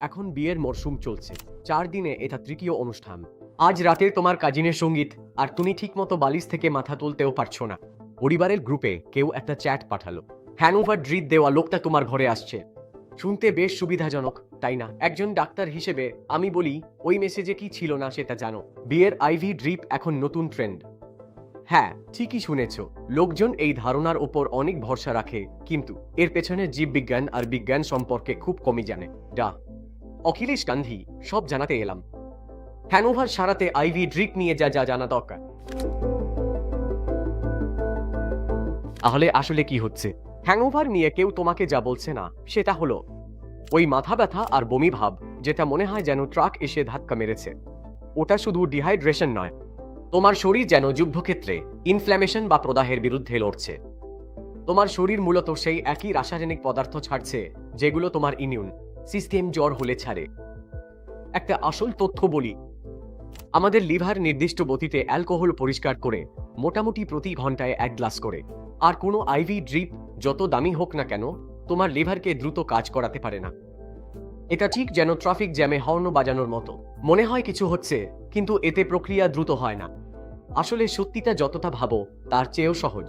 এখন বিয়ের মরশুম চলছে। ৪ দিনে এটা তৃতীয় অনুষ্ঠান। আজ রাতে তোমার কাজিনের সঙ্গীত, আর তুমি ঠিকমতো বালিশ থেকে মাথা তুলতেও পারছো না। পরিবারের গ্রুপে কেউ একটা চ্যাট পাঠালো, হ্যানোভার ড্রিপ দেওয়া লোকটা তোমার ঘরে আসছে। শুনতে বেশ সুবিধাজনক, তাই না? একজন ডাক্তার হিসেবে আমি বলি, ওই মেসেজে কি ছিল না সেটা জানো। বিয়ের আইভি ড্রিপ এখন নতুন ট্রেন্ড। হ্যাঁ, ঠিকই শুনেছ। লোকজন এই ধারণার ওপর অনেক ভরসা রাখে, কিন্তু এর পেছনে জীববিজ্ঞান আর বিজ্ঞান সম্পর্কে খুব কমই জানে। অখিলেশ গান্ধী সব জানাতে এলাম। হ্যানোভার সারাতে আইভি ড্রিপ নিয়ে যা যা জানা দরকার। তাহলে আসলে কি হচ্ছে? হ্যাংওভার নিয়ে কেউ তোমাকে যা বলছে না, সেটা হলো ওই মাথা ব্যথা আর বমি ভাব, যেটা মনে হয় যেন ট্রাক এসে ধাক্কা মেরেছে। ওটা শুধু ডিহাইড্রেশন নয়, তোমার শরীর যেন যুদ্ধক্ষেত্রে ইনফ্ল্যামেশন বা প্রদাহের বিরুদ্ধে লড়ছে। তোমার শরীর মূলত সেই একই রাসায়নিক পদার্থ ছাড়ছে যেগুলো তোমার ইমিউন সিস্টেম জ্বর হলে ছাড়ে। একটা আসল তথ্য বলি, আমাদের লিভার নির্দিষ্ট গতিতে অ্যালকোহল পরিষ্কার করে মোটামুটি প্রতি ঘন্টায় 1 গ্লাস করে। আর কোনো আইভি ড্রিপ যত দামি হোক না কেন, তোমার লিভারকে দ্রুত কাজ করাতে পারে না। এটা ঠিক যেন ট্রাফিক জ্যামে হর্ন বাজানোর মতো। মনে হয় কিছু হচ্ছে, কিন্তু এতে প্রক্রিয়া দ্রুত হয় না। আসলে সত্যিটা যতটা ভাবো তার চেয়েও সহজ।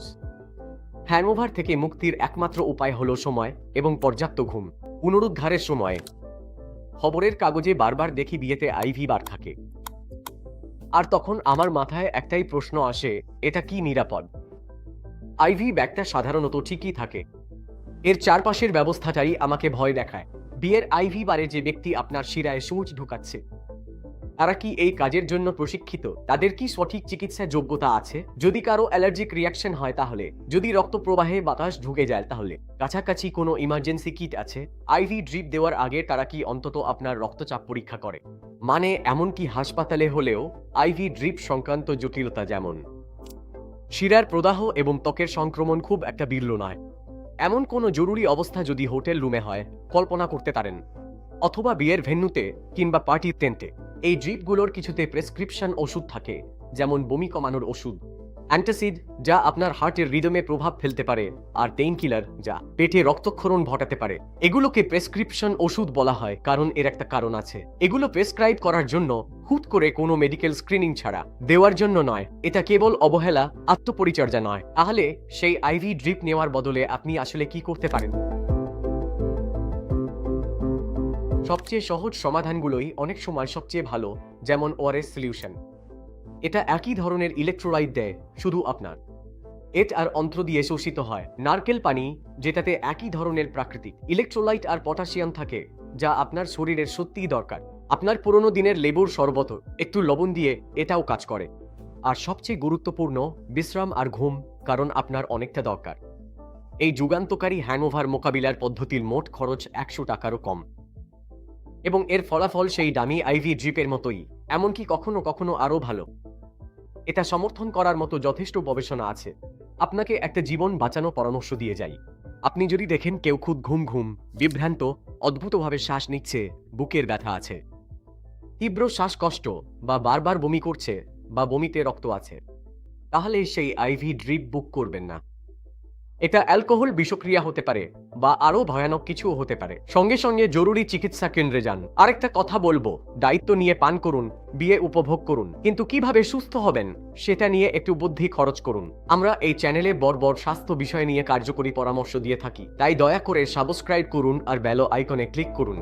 হ্যাংওভার থেকে মুক্তির একমাত্র উপায় হলো সময় এবং পর্যাপ্ত ঘুম। পুনরুদ্ধারের সময় খবরের কাগজে বারবার দেখি বিয়েতে আইভি বার থাকে। আর তখন আমার মাথায় একটাই প্রশ্ন আসে, এটা কি নিরাপদ? আইভি ব্যাগটা সাধারণত ঠিকই থাকে, এর চারপাশের ব্যবস্থাটাই আমাকে ভয় দেখায়। বিয়ের আইভি বারে যে ব্যক্তি আপনার শিরায় সূচ ঢুকাচ্ছে, তারা কি এই কাজের জন্য প্রশিক্ষিত? তাদের কি সঠিক চিকিৎসা যোগ্যতা আছে? যদি কারো অ্যালার্জিক রিয়াকশন হয় তাহলে? যদি রক্ত প্রবাহে বাতাস ঢুকে যায় তাহলে? কাছাকাছি কোনো ইমার্জেন্সি কিট আছে? আইভি ড্রিপ দেওয়ার আগে তারা কি অন্তত আপনার রক্তচাপ পরীক্ষা করে? মানে এমনকি হাসপাতালে হলেও আইভি ড্রিপ সংক্রান্ত জটিলতা যেমন শিরার প্রদাহ এবং ত্বকের সংক্রমণ খুব একটা বিরল নয়। এমন কোনো জরুরি অবস্থা যদি হোটেল রুমে হয়, কল্পনা করতে পারেন, অথবা বিয়ের ভেন্যুতে কিংবা পার্টির টেন্টে। এই ড্রিপগুলোর কিছুতে প্রেসক্রিপশন ওষুধ থাকে, যেমন বমি কমানোর ওষুধ, অ্যান্টাসিড যা আপনার হার্টের রিদমে প্রভাব ফেলতে পারে, আর পেইন কিলার যা পেটে রক্তক্ষরণ ঘটাতে পারে। এগুলোকে প্রেসক্রিপশন ওষুধ বলা হয় কারণ এর একটা কারণ আছে। এগুলো প্রেসক্রাইব করার জন্য হুট করে কোনো মেডিকেল স্ক্রিনিং ছাড়া দেওয়ার জন্য নয়। এটা কেবল অবহেলা, আত্মপরিচর্যা নয়। তাহলে সেই আইভি ড্রিপ নেওয়ার বদলে আপনি আসলে কি করতে পারেন? সবচেয়ে সহজ সমাধানগুলোই অনেক সময় সবচেয়ে ভালো, যেমন ওআরএস সলিউশন। এটা একই ধরনের ইলেকট্রোলাইট দেয়, শুধু আপনার এট আর অন্ত্র দিয়ে শোষিত হয়। নারকেল পানি, যেটাতে একই ধরনের প্রাকৃতিক ইলেকট্রোলাইট আর পটাশিয়াম থাকে, যা আপনার শরীরের সত্যিই দরকার। আপনার পুরনো দিনের লেবুর শরবত একটু লবণ দিয়ে এটাও কাজ করে। আর সবচেয়ে গুরুত্বপূর্ণ, বিশ্রাম আর ঘুম, কারণ আপনার অনেকটা দরকার। এই যুগান্তকারী হ্যাংওভার মোকাবিলার পদ্ধতির মোট খরচ 100 টাকারও কম, এবং এর ফলাফল সেই দামি আইভি ড্রিপের মতোই, এমনকি কখনো কখনো আরও ভালো। এটা সমর্থন করার মতো যথেষ্ট গবেষণা আছে। আপনাকে একটা জীবন বাঁচানো পরামর্শ দিয়ে যাই। আপনি যদি দেখেন কেউ খুব ঘুম বিভ্রান্ত, অদ্ভুতভাবে শ্বাস নিচ্ছে, বুকের ব্যথা আছে, তীব্র শ্বাসকষ্ট, বা বারবার বমি করছে, বা বমিতে রক্ত আছে, তাহলে সেই আইভি ড্রিপ বুক করবেন না। এটা অ্যালকোহল বিষক্রিয়া হতে পারে, বা আরো ভয়ানক কিছুও হতে পারে। সঙ্গে সঙ্গে জরুরি চিকিৎসা কেন্দ্রে যান। আরেকটা কথা বলবো, দায়িত্ব নিয়ে পান করুন, বিয়ে উপভোগ করুন, কিন্তু কিভাবে সুস্থ হবেন সেটা নিয়ে একটু বুদ্ধি খরচ করুন। আমরা এই চ্যানেলে বর্বর স্বাস্থ্য বিষয় নিয়ে কার্যকরী পরামর্শ দিয়ে থাকি, তাই দয়া করে সাবস্ক্রাইব করুন আর বেল আইকনে ক্লিক করুন।